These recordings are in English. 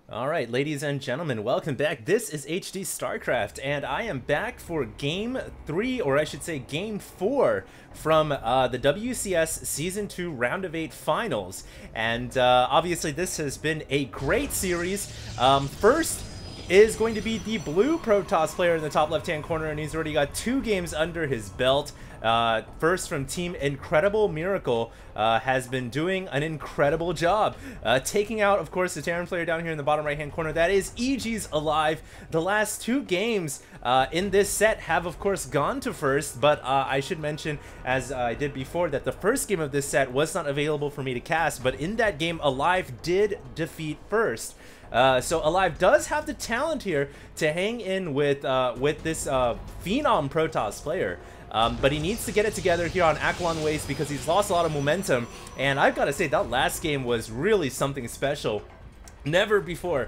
Alright, ladies and gentlemen, welcome back. This is HD Starcraft, and I am back for Game 3, or I should say Game 4, from the WCS Season 2 Round of 8 Finals. And obviously this has been a great series. First is going to be the blue Protoss player in the top left-hand corner, and he's already got 2 games under his belt. First from Team Incredible Miracle, has been doing an incredible job, taking out, of course, the Terran player down here in the bottom right-hand corner. That is EG's alive. The last 2 games in this set have, of course, gone to first, but I should mention, as I did before, that the first game of this set was not available for me to cast, but in that game, Alive did defeat first. So Alive does have the talent here to hang in with this Phenom Protoss player. But he needs to get it together here on Acheron Waste because he's lost a lot of momentum. And I've got to say, that last game was really something special. Never before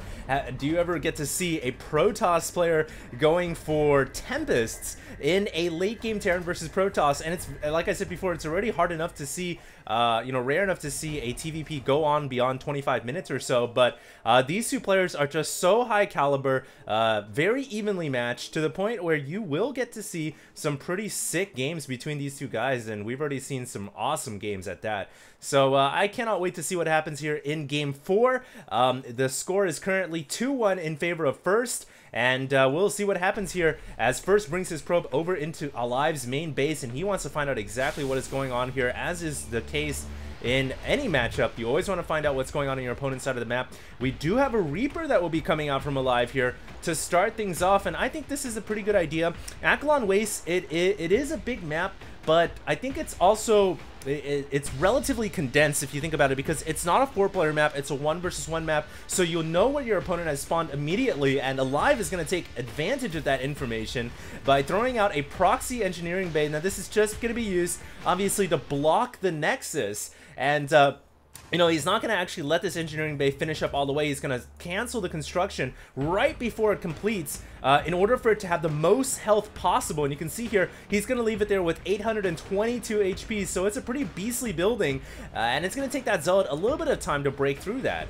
do you ever get to see a Protoss player going for Tempests in a late game Terran versus Protoss, and it's, like I said before, it's already hard enough to see, rare enough to see a TVP go on beyond 25 minutes or so, but these 2 players are just so high caliber, very evenly matched, to the point where you will get to see some pretty sick games between these 2 guys, and we've already seen some awesome games at that. So I cannot wait to see what happens here in Game 4. The score is currently 2-1 in favor of First, and we'll see what happens here as First brings his probe over into Alive's main base, and he wants to find out exactly what is going on here, as is the case in any matchup. You always want to find out what's going on your opponent's side of the map. We do have a Reaper that will be coming out from Alive here to start things off, and I think this is a pretty good idea. Acheron Waste, it is a big map, but I think it's also, it's relatively condensed if you think about it, because it's not a 4-player map, it's a 1 versus 1 map, so you'll know what your opponent has spawned immediately, and Alive is going to take advantage of that information by throwing out a proxy engineering bay. Now this is just going to be used, obviously, to block the Nexus, and he's not going to actually let this engineering bay finish up all the way. He's going to cancel the construction right before it completes in order for it to have the most health possible. And you can see here, he's going to leave it there with 822 HP, so it's a pretty beastly building, and it's going to take that Zealot a little bit of time to break through that.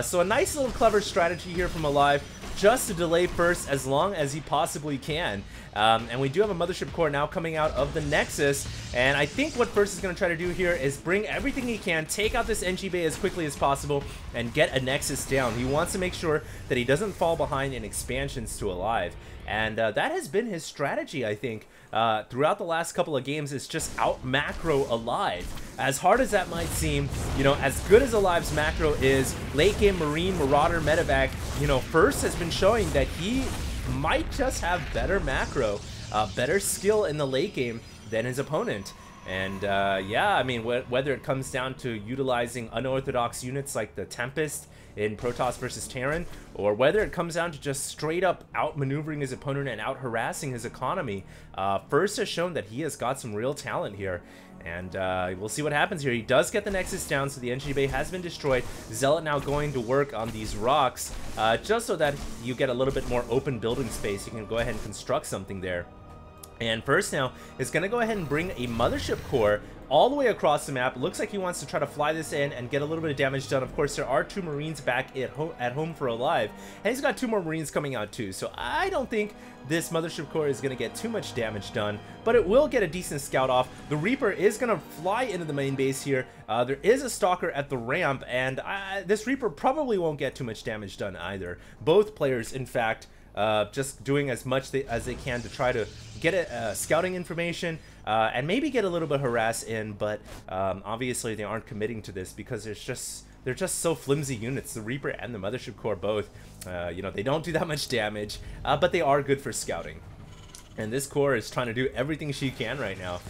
So a nice little clever strategy here from Alive, just to delay First as long as he possibly can. And we do have a Mothership Core now coming out of the Nexus, and I think what First is going to try to do here is bring everything he can, take out this NG Bay as quickly as possible, and get a Nexus down. He wants to make sure that he doesn't fall behind in expansions to Alive, and that has been his strategy, I think, throughout the last couple of games. Is just out macro Alive. As hard as that might seem, as good as Alive's macro is, late game Marine, Marauder, Medevac, First has been showing that he might just have better macro, better skill in the late game than his opponent. And yeah, I mean, whether it comes down to utilizing unorthodox units like the Tempest in Protoss versus Terran, or whether it comes down to just straight up outmaneuvering his opponent and out harassing his economy, First has shown that he has got some real talent here. And we'll see what happens here. He does get the Nexus down, so the NG Bay has been destroyed. Zealot now going to work on these rocks, just so that you get a little bit more open building space. You can go ahead and construct something there. And First now is going to go ahead and bring a Mothership Core all the way across the map. Looks like he wants to try to fly this in and get a little bit of damage done. Of course, there are 2 Marines back at home for Alive, and he's got 2 more Marines coming out too. So I don't think this Mothership Core is going to get too much damage done, but it will get a decent scout off. The Reaper is going to fly into the main base here. There is a Stalker at the ramp, and this Reaper probably won't get too much damage done either. Both players, in fact, just doing as much as they can to try to get scouting information, and maybe get a little bit harass in, but obviously they aren't committing to this because they're just so flimsy units. The Reaper and the Mothership Core both, they don't do that much damage, but they are good for scouting. And this core is trying to do everything she can right now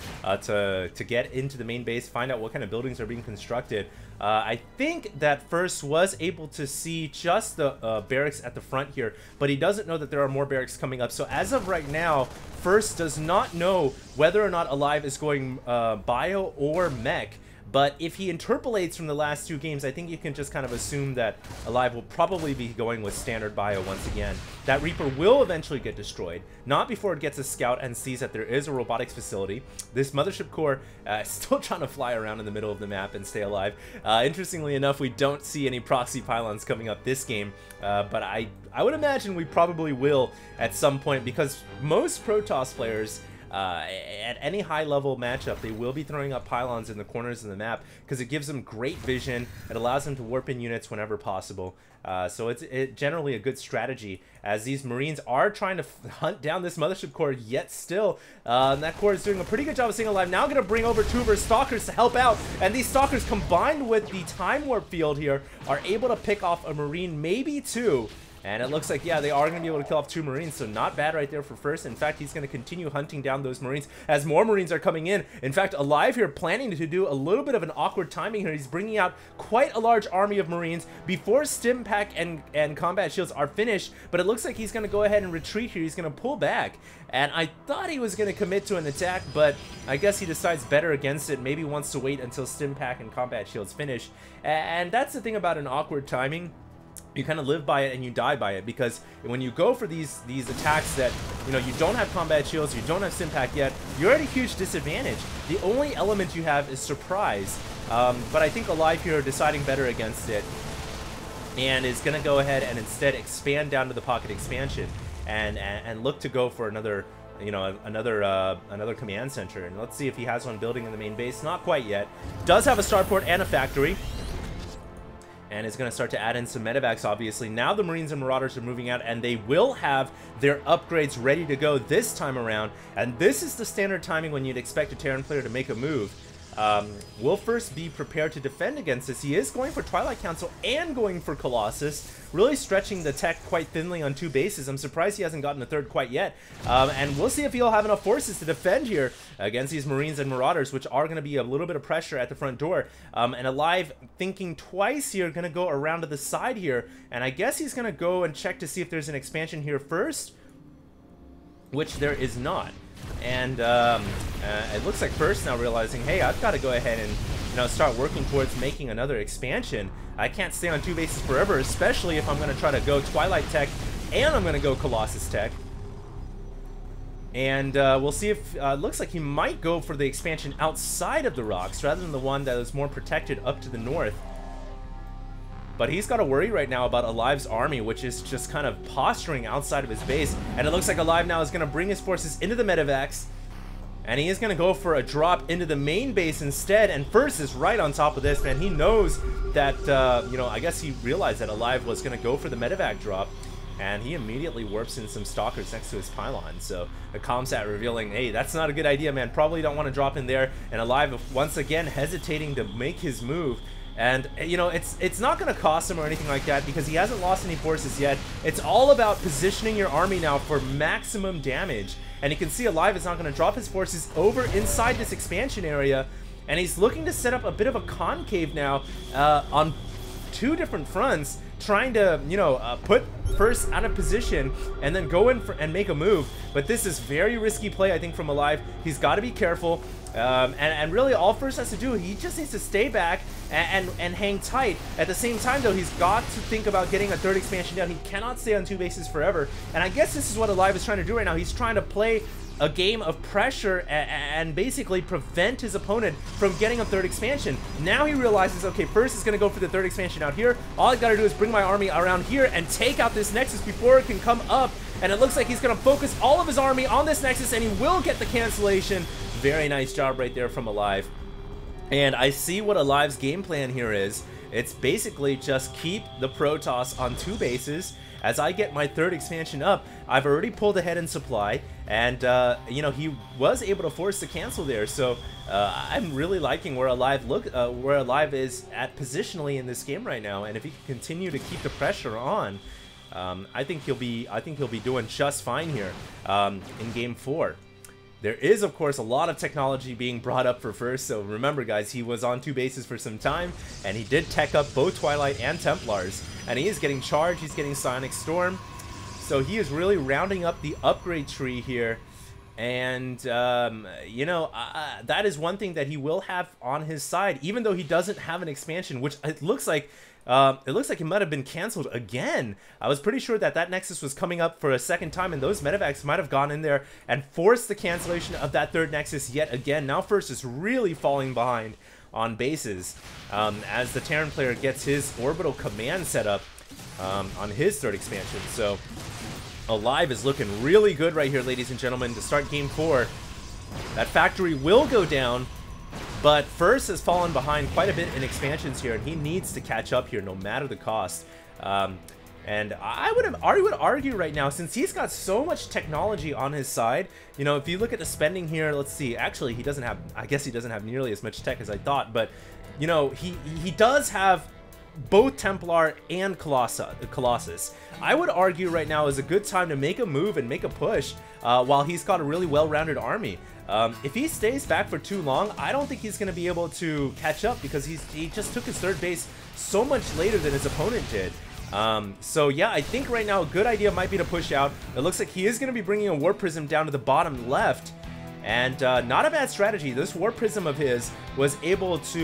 to get into the main base, find out what kind of buildings are being constructed. I think that First was able to see just the barracks at the front here, but he doesn't know that there are more barracks coming up. So as of right now, First does not know whether or not Alive is going bio or mech. But if he interpolates from the last 2 games, I think you can just kind of assume that Alive will probably be going with standard bio once again. That Reaper will eventually get destroyed, not before it gets a scout and sees that there is a robotics facility. This mothership core is still trying to fly around in the middle of the map and stay alive. Interestingly enough, we don't see any proxy pylons coming up this game, but I would imagine we probably will at some point, because most Protoss players, at any high-level matchup, they will be throwing up pylons in the corners of the map because it gives them great vision. It allows them to warp in units whenever possible. So it's generally a good strategy, as these Marines are trying to hunt down this mothership core, yet still, that core is doing a pretty good job of staying alive. Now going to bring over 2 of her Stalkers to help out, and these Stalkers, combined with the Time Warp field here, are able to pick off a Marine, maybe 2. And it looks like, yeah, they are going to be able to kill off 2 Marines, so not bad right there for First. In fact, he's going to continue hunting down those Marines as more Marines are coming in. In fact, Alive here planning to do a little bit of an awkward timing here. He's bringing out quite a large army of Marines before Stim Pack and Combat Shields are finished, but it looks like he's going to go ahead and retreat here. He's going to pull back, and I thought he was going to commit to an attack, but I guess he decides better against it. Maybe wants to wait until Stim Pack and Combat Shields finish, and that's the thing about an awkward timing. You kind of live by it and you die by it, because when you go for these attacks that, you know, you don't have combat shields, you don't have Stimpack yet, you're at a huge disadvantage. The only element you have is surprise, but I think Alive here are deciding better against it, and is going to go ahead and instead expand down to the pocket expansion and look to go for another, you know, another command center. And let's see if he has one building in the main base. Not quite yet. Does have a starport and a factory, and is going to start to add in some medevacs, obviously. Now the Marines and Marauders are moving out, and they will have their upgrades ready to go this time around. And this is the standard timing when you'd expect a Terran player to make a move. Will First be prepared to defend against this. He is going for Twilight Council and going for Colossus, really stretching the tech quite thinly on 2 bases. I'm surprised he hasn't gotten a 3rd quite yet. And we'll see if he'll have enough forces to defend here against these Marines and Marauders, which are going to be a little bit of pressure at the front door. And Alive, thinking twice here, going to go around to the side here. And I guess he's going to go and check to see if there's an expansion here first, which there is not. And it looks like First now realizing, hey, I've got to go ahead and, you know, start working towards making another expansion. I can't stay on 2 bases forever, especially if I'm going to try to go Twilight Tech and I'm going to go Colossus Tech. And we'll see if, looks like he might go for the expansion outside of the rocks rather than the one that is more protected up to the north. But he's got to worry right now about Alive's army, which is just kind of posturing outside of his base. And it looks like Alive now is going to bring his forces into the medevacs, and he is going to go for a drop into the main base instead. And First is right on top of this, man. He knows that, you know, I guess he realized that Alive was going to go for the medevac drop, and he immediately warps in some Stalkers next to his pylon. So the comsat revealing, hey, that's not a good idea, man. Probably don't want to drop in there. And Alive once again hesitating to make his move. And, you know, it's not going to cost him or anything like that, because he hasn't lost any forces yet. It's all about positioning your army now for maximum damage. And you can see Alive is not going to drop his forces over inside this expansion area. And he's looking to set up a bit of a concave now on 2 different fronts, trying to, you know, put First out of position and then go in for, and make a move. But this is very risky play, I think, from Alive. He's got to be careful. And really all First has to do, he just needs to stay back and hang tight. At the same time, though, he's got to think about getting a 3rd expansion down. He cannot stay on 2 bases forever. And I guess this is what Alive is trying to do right now. He's trying to play a game of pressure and basically prevent his opponent from getting a 3rd expansion. Now he realizes, okay, First is going to go for the 3rd expansion out here. All I got to do is bring my army around here and take out this Nexus before it can come up. And it looks like he's going to focus all of his army on this Nexus, and he will get the cancellation. Very nice job right there from Alive. And I see what Alive's game plan here is. It's basically just keep the Protoss on 2 bases. As I get my 3rd expansion up, I've already pulled ahead in supply, and you know, he was able to force the cancel there. So I'm really liking where Alive is at positionally in this game right now. And if he can continue to keep the pressure on, I think he'll be doing just fine here in Game 4. There is, of course, a lot of technology being brought up for First, so remember, guys, he was on 2 bases for some time, and he did tech up both Twilight and Templars, and he is getting Charge, he's getting Sonic Storm, so he is really rounding up the upgrade tree here, And, you know, that is one thing that he will have on his side, even though he doesn't have an expansion, which it looks like it might have been canceled again. I was pretty sure that that Nexus was coming up for a second time, and those medevacs might have gone in there and forced the cancellation of that third Nexus yet again. Now First is really falling behind on bases as the Terran player gets his orbital command set up on his third expansion. So Alive is looking really good right here, ladies and gentlemen, to start Game 4. That factory will go down, but First has fallen behind quite a bit in expansions here, and he needs to catch up here no matter the cost. And I would argue right now, since he's got so much technology on his side, you know, if you look at the spending here, let's see, actually he doesn't have, I guess he doesn't have nearly as much tech as I thought, but, you know, he does have both Templar and Colossus. I would argue right now is a good time to make a move and make a push while he's got a really well-rounded army. If he stays back for too long, I don't think he's going to be able to catch up, because he just took his third base so much later than his opponent did. So yeah, I think right now a good idea might be to push out. It looks like he is going to be bringing a Warp Prism down to the bottom left. And not a bad strategy. This Warp Prism of his was able to,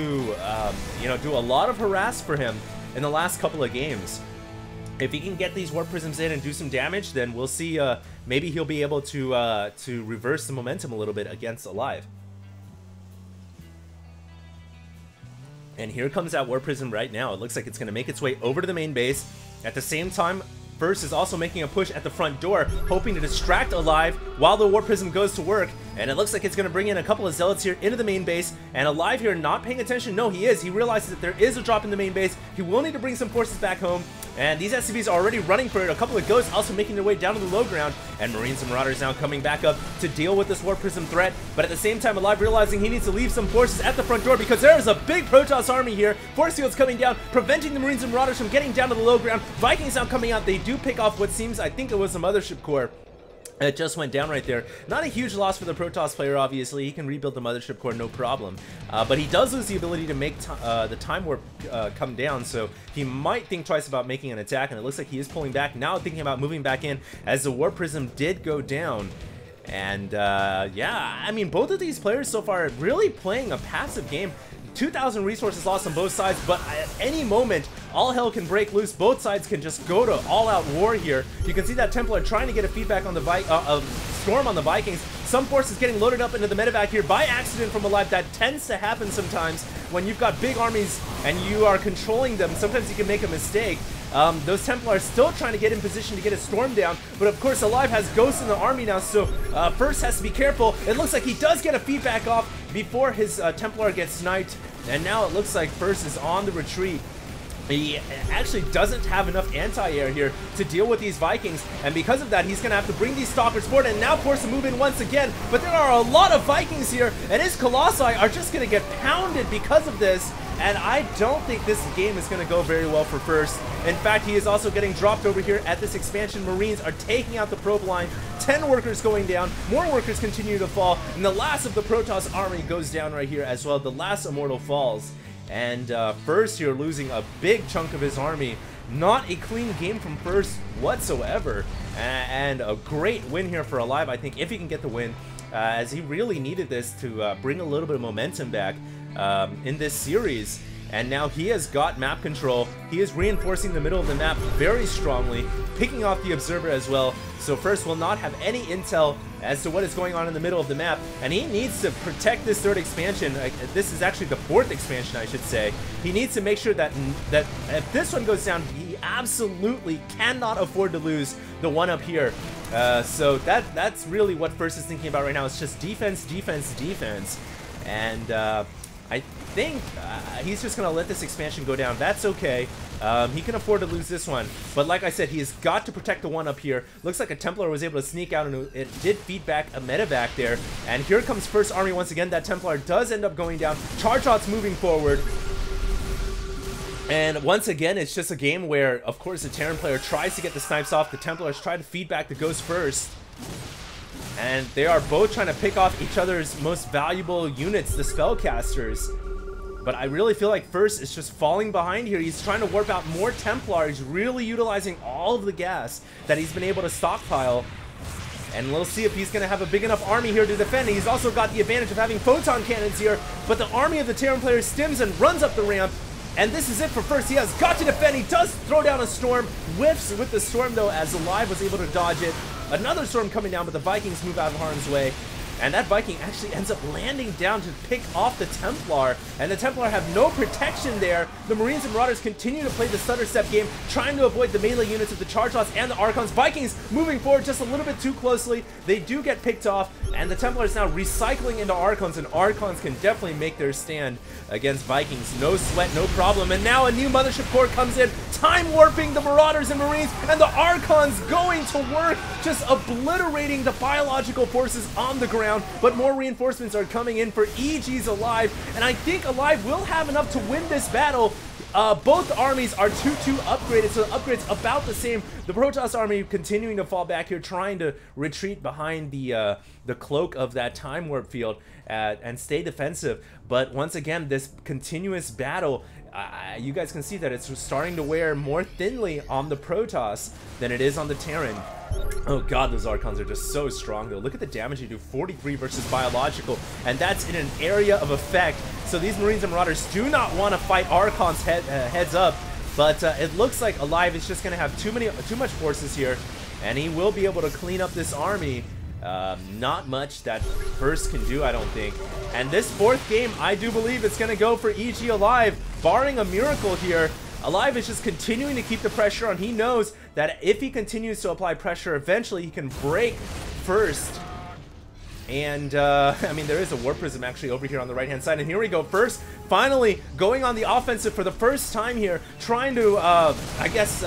you know, do a lot of harass for him in the last couple of games. If he can get these Warp Prisms in and do some damage, then we'll see. Maybe he'll be able to reverse the momentum a little bit against Alive. And here comes that Warp Prism right now. It looks like it's going to make its way over to the main base. At the same time, First is also making a push at the front door, hoping to distract Alive while the Warp Prism goes to work. And it looks like it's going to bring in a couple of Zealots here into the main base. And Alive here not paying attention. No, he is. He realizes that there is a drop in the main base. He will need to bring some forces back home. And these SCVs are already running for it. A couple of Ghosts also making their way down to the low ground. And Marines and Marauders now coming back up to deal with this Warp Prism threat. But at the same time, Alive realizing he needs to leave some forces at the front door, because there is a big Protoss army here. Force fields coming down, preventing the Marines and Marauders from getting down to the low ground. Vikings now coming out. They do pick off what seems, I think it was a Mothership Core. It just went down right there. Not a huge loss for the Protoss player, obviously. He can rebuild the Mothership Core, no problem. But he does lose the ability to make the Time Warp come down, so he might think twice about making an attack, and it looks like he is pulling back, now thinking about moving back in, as the Warp Prism did go down. And, yeah, I mean, both of these players so far really playing a passive game. 2,000 resources lost on both sides, but at any moment, all hell can break loose. Both sides can just go to all-out war here. You can see that Templar trying to get a feedback on the Storm on the Vikings. Some forces getting loaded up into the medevac here by accident from Alive. That tends to happen sometimes when you've got big armies and you are controlling them. Sometimes you can make a mistake. Those Templars still trying to get in position to get a Storm down, but of course Alive has Ghosts in the army now, so First has to be careful. It looks like he does get a feedback off before his Templar gets sniped, and now it looks like First is on the retreat. He actually doesn't have enough anti-air here to deal with these Vikings, and because of that, he's going to have to bring these Stalkers forward and now force a move in once again. But there are a lot of Vikings here, and his Colossi are just going to get pounded because of this, and I don't think this game is going to go very well for First. In fact, he is also getting dropped over here at this expansion. Marines are taking out the probe line. 10 workers going down. More workers continue to fall, and the last of the Protoss army goes down right here as well. The last Immortal falls. And First here losing a big chunk of his army. Not a clean game from First whatsoever. And a great win here for Alive, I think, if he can get the win, as he really needed this to bring a little bit of momentum back in this series. And now he has got map control. He is reinforcing the middle of the map very strongly, picking off the Observer as well. So First will not have any intel as to what is going on in the middle of the map, and he needs to protect this third expansion. This is actually the fourth expansion, I should say. He needs to make sure that if this one goes down, he absolutely cannot afford to lose the one up here. So that's really what First is thinking about right now. It's just defense, defense, defense. And I think he's just going to let this expansion go down. That's okay. He can afford to lose this one. But like I said, he has got to protect the one up here. Looks like a Templar was able to sneak out, and it did feed back a medevac there. And here comes First Army once again. That Templar does end up going down. Charge-Outs moving forward. And once again, it's just a game where, of course, the Terran player tries to get the snipes off. The Templars try to feed back the Ghost first. And they are both trying to pick off each other's most valuable units, the Spellcasters. But I really feel like First is just falling behind here. He's trying to warp out more Templar. He's really utilizing all of the gas that he's been able to stockpile. And we'll see if he's going to have a big enough army here to defend. He's also got the advantage of having photon cannons here, but the army of the Terran player stims and runs up the ramp. And this is it for First. He has got to defend. He does throw down a storm. Whiffs with the storm, though, as Alive was able to dodge it. Another storm coming down, but the Vikings move out of harm's way. And that Viking actually ends up landing down to pick off the Templar. And the Templar have no protection there. The Marines and Marauders continue to play the stutter step game, trying to avoid the melee units of the Charge Lots and the Archons. Vikings moving forward just a little bit too closely. They do get picked off, and the Templars now recycling into Archons, and Archons can definitely make their stand against Vikings. No sweat, no problem. And now a new Mothership Corps comes in, time warping the Marauders and Marines, and the Archons going to work, just obliterating the biological forces on the ground. But more reinforcements are coming in for EG's Alive, and I think Alive will have enough to win this battle. Both armies are 2-2 upgraded, so the upgrade's about the same. The Protoss army continuing to fall back here, trying to retreat behind the cloak of that time warp field and stay defensive. But once again, this continuous battle, you guys can see that it's starting to wear more thinly on the Protoss than it is on the Terran. Oh god, those Archons are just so strong though. Look at the damage you do, 43 versus biological, and that's in an area of effect. So these Marines and Marauders do not want to fight Archons heads up, but it looks like Alive is just going to have too much forces here, and he will be able to clean up this army. Not much that First can do, I don't think. And this fourth game, I do believe it's going to go for EG Alive, barring a miracle here. Alive is just continuing to keep the pressure on. He knows that if he continues to apply pressure, eventually he can break First. And, I mean, there is a Warp Prism actually over here on the right-hand side. And here we go. First, finally going on the offensive for the first time here, trying to, I guess,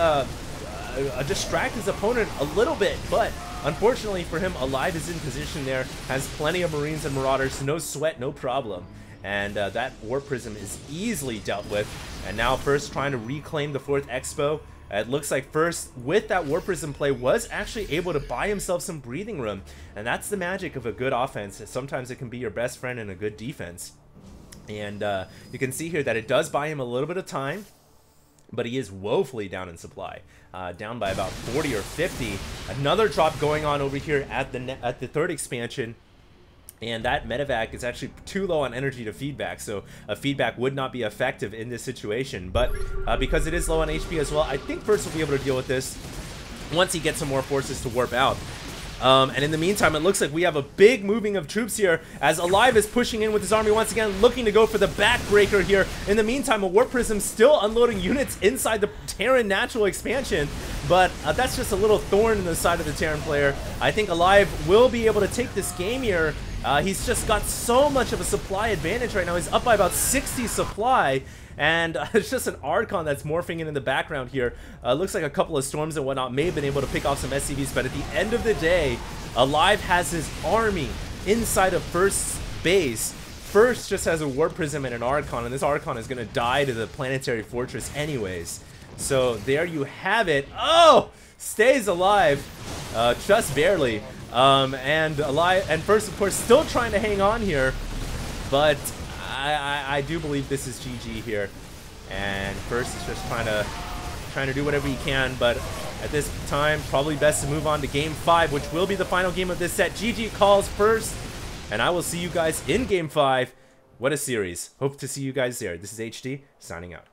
distract his opponent a little bit. But unfortunately for him, Alive is in position there, has plenty of Marines and Marauders, no sweat, no problem. And that Warp Prism is easily dealt with. And now First trying to reclaim the 4th Expo. It looks like First, with that Warp Prism play, was actually able to buy himself some breathing room. And that's the magic of a good offense. Sometimes it can be your best friend in a good defense. And you can see here that it does buy him a little bit of time, but he is woefully down in supply. Down by about 40 or 50. Another drop going on over here at the 3rd expansion. And that medevac is actually too low on energy to feedback, so a feedback would not be effective in this situation. But because it is low on HP as well, I think First will be able to deal with this once he gets some more forces to warp out. And in the meantime, it looks like we have a big moving of troops here as Alive is pushing in with his army once again, looking to go for the backbreaker here. In the meantime, a Warp Prism still unloading units inside the Terran natural expansion, but that's just a little thorn in the side of the Terran player. I think Alive will be able to take this game here. He's just got so much of a supply advantage right now. He's up by about 60 supply, and it's just an Archon that's morphing in the background here. Looks like a couple of storms and whatnot may have been able to pick off some SCVs, but at the end of the day, Alive has his army inside of First's base. First just has a Warp Prism and an Archon, and this Archon is going to die to the Planetary Fortress anyways. So there you have it. Oh! Stays alive, just barely. And First, of course, still trying to hang on here, but I do believe this is GG here, and First is just trying to do whatever he can, but at this time, probably best to move on to Game 5, which will be the final game of this set. GG calls First, and I will see you guys in Game 5. What a series. Hope to see you guys there. This is HD, signing out.